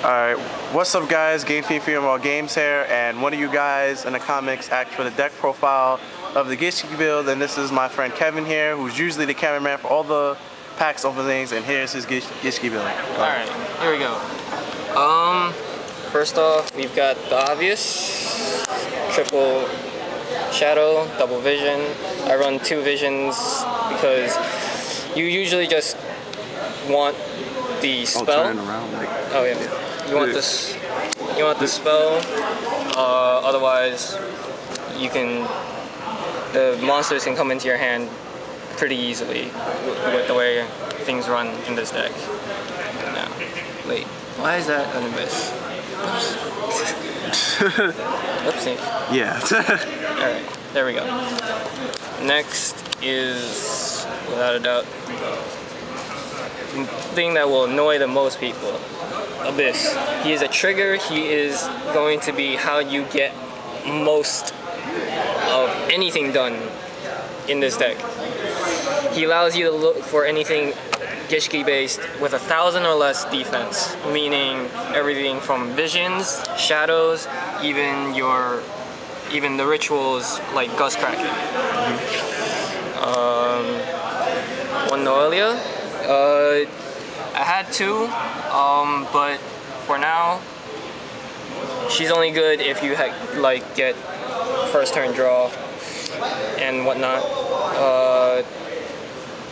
Alright, what's up guys, Game Fiend from All Games here, and one of you guys in the comics asked for the deck profile of the Gishki build, and this is my friend Kevin here, who's usually the cameraman for all the packs openings, and here's his Gishki build. Alright, here we go. First off, we've got the obvious, triple shadow, double vision. I run 2 visions because you usually just want the spell. Oh yeah. You want this. You want the spell. Otherwise, the monsters can come into your hand pretty easily with the way things run in this deck. Now, wait. Why is that an abyss? Oops. Oopsie. Yeah. Alright, there we go. Next is, without a doubt, the thing that will annoy the most people. Abyss. He is a trigger. He is going to be how you get most of anything done in this deck. He allows you to look for anything Gishki based with 1,000 or less defense, meaning everything from visions, shadows, even the rituals like Gustkraken. One Noellia. I had 2, but for now, she's only good if you get first turn draw and whatnot.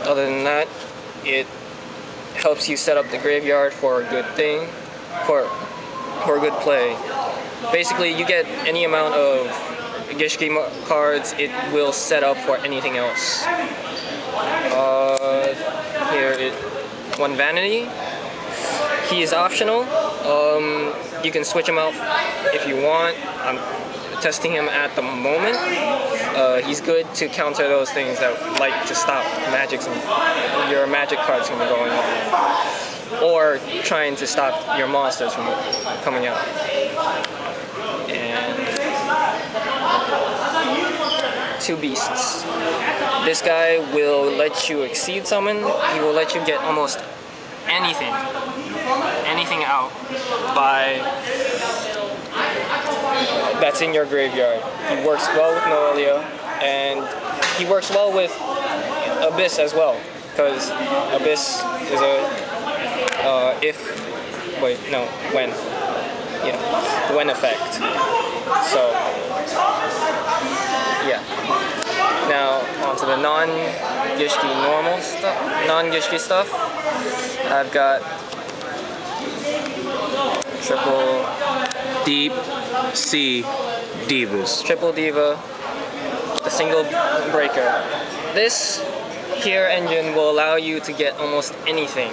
Other than that, it helps you set up the graveyard for a good thing, for a good play. Basically, you get any amount of Gishki cards, it will set up for anything else. Here, one Vanity. He is optional. You can switch him out if you want. I'm testing him at the moment. He's good to counter those things that like to stop your magic cards from going off, or trying to stop your monsters from coming out. And 2 beasts. This guy will let you exceed summon. He will let you get almost anything out that's in your graveyard. He works well with Noellia, and he works well with Abyss as well, because Abyss is when effect. So yeah. Now onto the non-Gishki stuff. I've got triple Deep Sea Divas. Triple Diva, the single breaker. This here engine will allow you to get almost anything.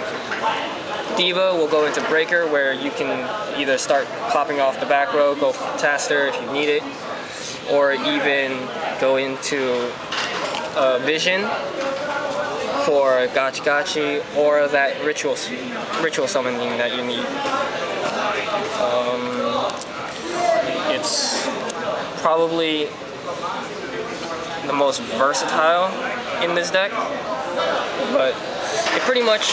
Diva will go into breaker, where you can either start popping off the back row, go faster if you need it, or even go into vision for Gachi or that ritual summoning that you need. It's probably the most versatile in this deck, but it's pretty much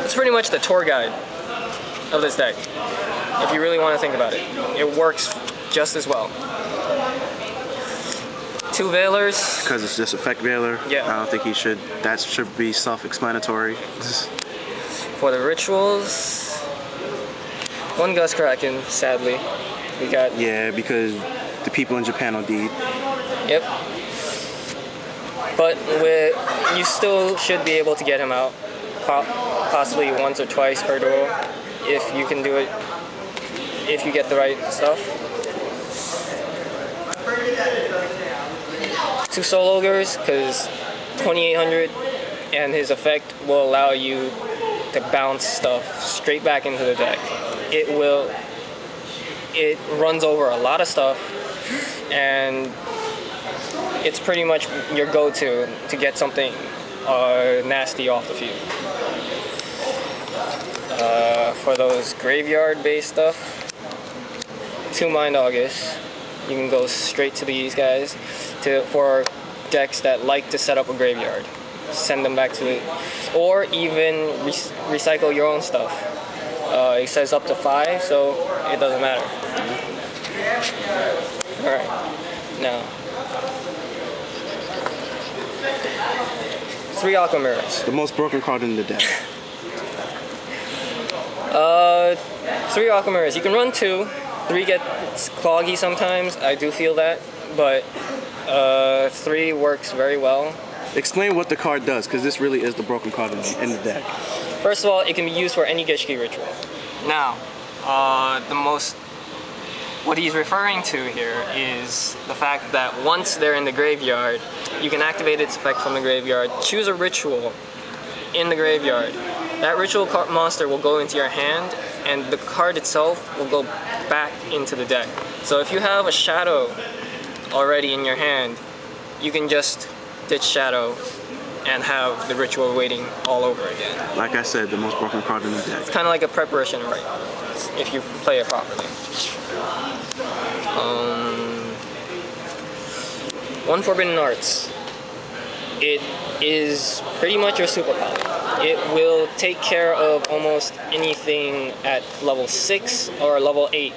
it's pretty much the tour guide of this deck, if you really want to think about it. It works just as well. 2 Veilers. Because it's just effect Veiler. Yeah. I don't think that should be self-explanatory. For the rituals, 1 Gustkraken, sadly. We got... Yeah, because the people in Japan OD'd. Yep. But you still should be able to get him out, possibly once or twice per duel, if you can do it, if you get the right stuff. 2 Soul Ogres, because 2800 and his effect will allow you to bounce stuff straight back into the deck. It runs over a lot of stuff, and it's pretty much your go-to to get something nasty off the field. For those graveyard-based stuff, 2 Mind August. You can go straight to these guys for decks that like to set up a graveyard. Send them back to it. Or even recycle your own stuff. It says up to 5, so it doesn't matter. Alright, now. 3 Aqua Mirrors. The most broken card in the deck. 3 Aqua Mirrors. You can run 2. 3 gets cloggy sometimes. I do feel that, but 3 works very well. Explain what the card does, because this really is the broken card in the deck. First of all, it can be used for any Gishki ritual. Now, what he's referring to here is the fact that once they're in the graveyard, you can activate its effect from the graveyard, choose a ritual in the graveyard. That ritual monster will go into your hand, and the card itself will go back into the deck. So if you have a shadow already in your hand, you can just ditch shadow and have the ritual waiting all over again. Like I said, the most broken card in the deck. It's kind of like a preparation right, if you play it properly. 1 Forbidden Arts. It is pretty much your superpower. It will take care of almost anything at level 6 or level 8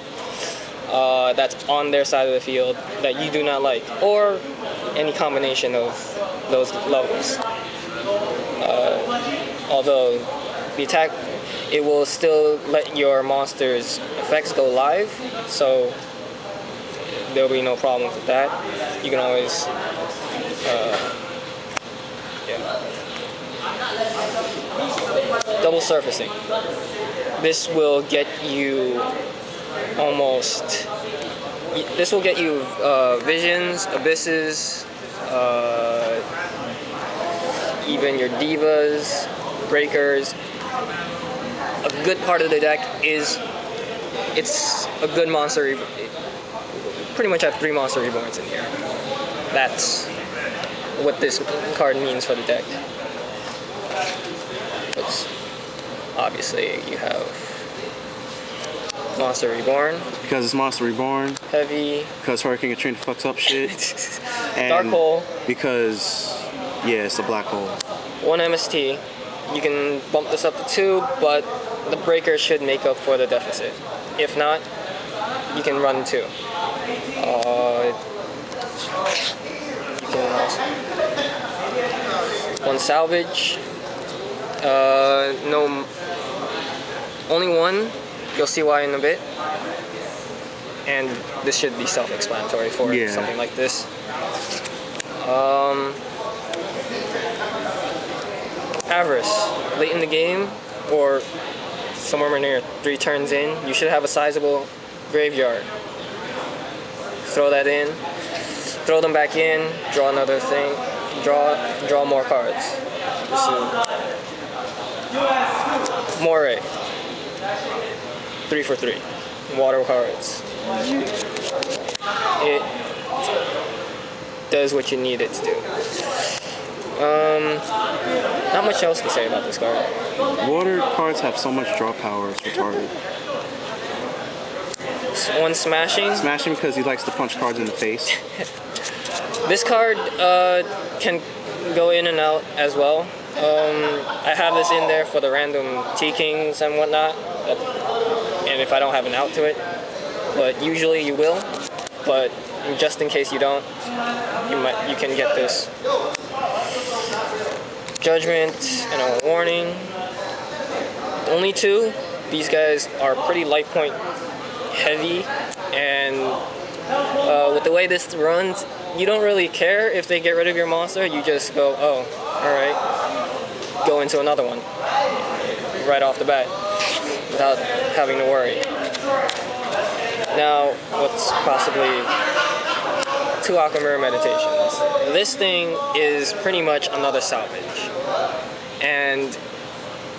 that's on their side of the field that you do not like, or any combination of those levels. Although the attack, it will still let your monster's effects go live, so there'll be no problems with that. You can always double surfacing. This will get you visions, abysses, even your divas, breakers. A good part of the deck is it's a good monster. Pretty much have 3 monster reborns in here. That's what this card means for the deck. But obviously you have Monster Reborn. Because it's Monster Reborn. Heavy. Because Hurricane Katrina fucks up shit. And Dark Hole. Because, yeah, it's a black hole. 1 MST. You can bump this up to 2, but the breaker should make up for the deficit. If not, you can run 2. You can also 1 Salvage. No, only 1. You'll see why in a bit. And this should be self-explanatory for something like this. Avarice. Late in the game, or somewhere near 3 turns in, you should have a sizable graveyard. Throw that in, throw them back in, draw another thing, draw more cards. So, Moray. 3 for 3. Water cards. It does what you need it to do. Not much else to say about this card. Water cards have so much draw power, it's retarded. 1 Smashing. Smashing because he likes to punch cards in the face. This card can go in and out as well. I have this in there for the random T-Kings and whatnot, and if I don't have an out to it, but usually you will. But just in case you don't, you can get this. Judgment and a warning. Only 2. These guys are pretty life point heavy, and with the way this runs, you don't really care if they get rid of your monster. You just go, oh, alright, go into another one right off the bat without having to worry. Now, what's possibly 2 Aqua Mirror Meditations. This thing is pretty much another salvage. And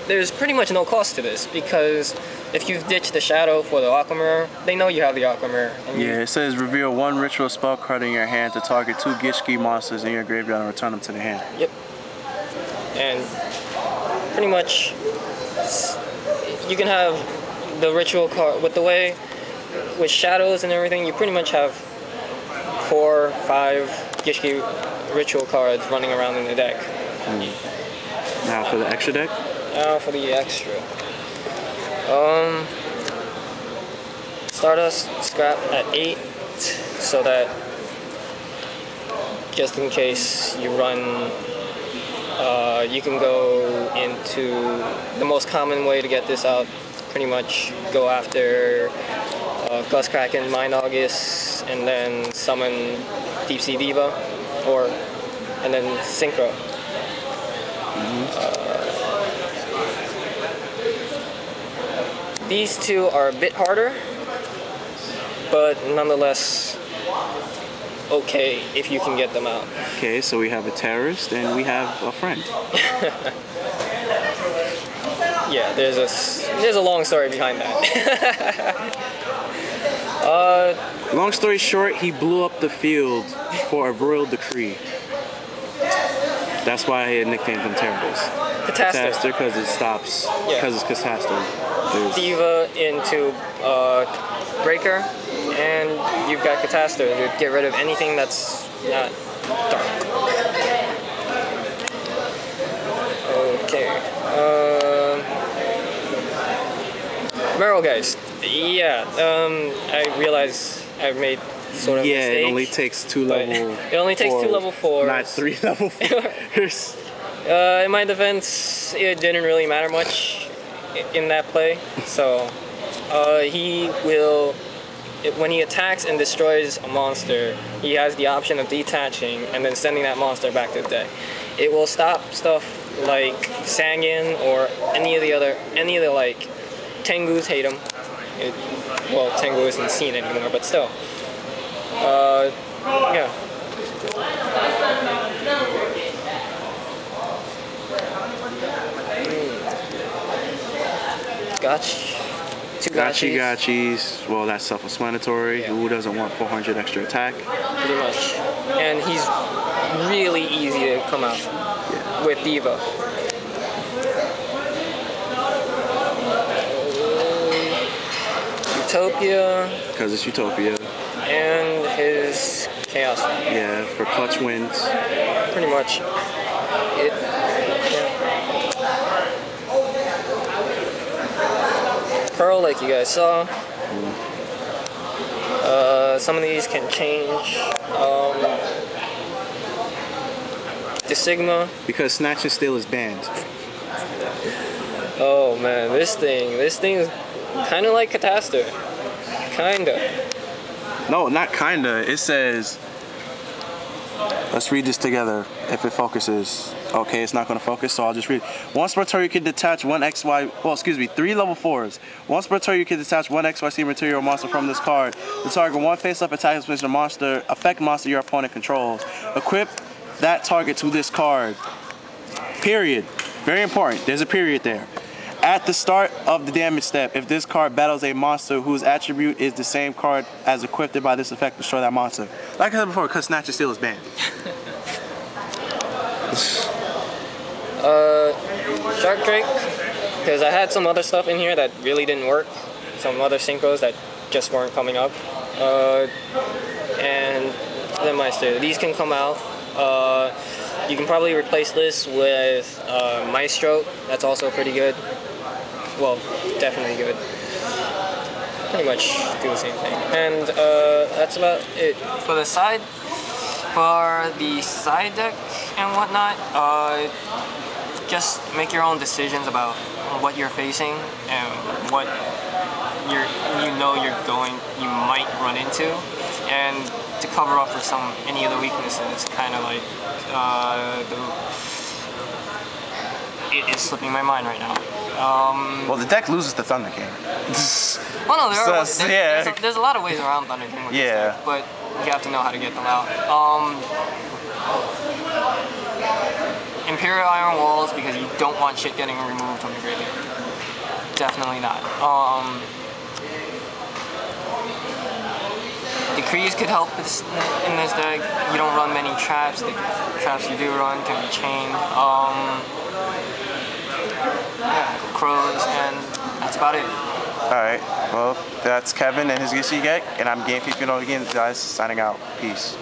there's pretty much no cost to this, because if you've ditched the shadow for the Aqua Mirror, they know you have the Aqua Mirror. And it says reveal 1 ritual spell card in your hand to target 2 Gishki monsters in your graveyard and return them to the hand. Yep. And pretty much you can have the ritual card with the way with shadows and everything. You pretty much have core 5 Gishki ritual cards running around in the deck. Now for the extra deck? Now for the extra. Stardust scrap at 8, so that just in case you run, you can go into the most common way to get this out. Pretty much go after Gustkraken, August, and then summon Deep Sea Diva, and then Synchro. These two are a bit harder, but nonetheless okay if you can get them out. Okay, so we have a terrorist and we have a friend. Yeah, there's a long story behind that. Long story short, he blew up the field for a royal decree. That's why I had nicknamed him terrorist. Catastrophe, because it stops, because it's catastrophe. Diva into Breaker, and you've got Catastrophe to get rid of anything that's not dark. Okay. Merrowgeist. Yeah, I realize I've made sort of a mistake. It only takes 2 level 4s. It only takes 2 level 4s. Not 3 level 4s. In my defense, it didn't really matter much in that play. So, he will, when he attacks and destroys a monster, he has the option of detaching and then sending that monster back to the deck. It will stop stuff like Sangin or any of the like, Tengus hate him. Well, Tengu isn't seen anymore, but still. Yeah. Gachis. Well, that's self-explanatory. Who doesn't want 400 extra attack? Pretty much. And he's really easy to come out with Diva. Utopia. Because it's Utopia. And his Chaos. Yeah, for clutch wins. Pretty much. Pearl, like you guys saw. Some of these can change. The Sigma. Because Snatch and Steal is banned. Oh man, this thing is kind of like Catastrophe. Kinda. No, not kinda. It says, let's read this together if it focuses. Okay, it's not going to focus, so I'll just read. Once per turn, you can detach 3 level 4s. Once per turn, you can detach 1 XYZ material monster from this card. The target 1 face-up attack with a monster, effect monster your opponent controls. Equip that target to this card. Period. Very important. There's a period there. At the start of the damage step, if this card battles a monster whose attribute is the same card as equipped by this effect, destroy that monster. Like I said before, because Snatch and Steal is banned. Shark Drake, because I had some other stuff in here that really didn't work. Some other synchros that just weren't coming up. And the Meister. These can come out. You can probably replace this with Maestro. That's also pretty good. Well, definitely good. Pretty much do the same thing. And that's about it. For the side deck and whatnot, just make your own decisions about what you're facing and what you might run into, and to cover up for any of the weaknesses. Kind of like it is slipping my mind right now. Well, the deck loses the Thunder King. Well, no, there's a lot of ways around Thunder King with this deck, but you have to know how to get them out. Imperial Iron Walls, because you don't want shit getting removed from the graveyard. Definitely not. Decrees could help in this deck. You don't run many traps. The traps you do run can be chained. Crows, and that's about it. Alright, well, that's Kevin and his Gishki deck, and I'm Game Fifi and all the games guys, signing out. Peace.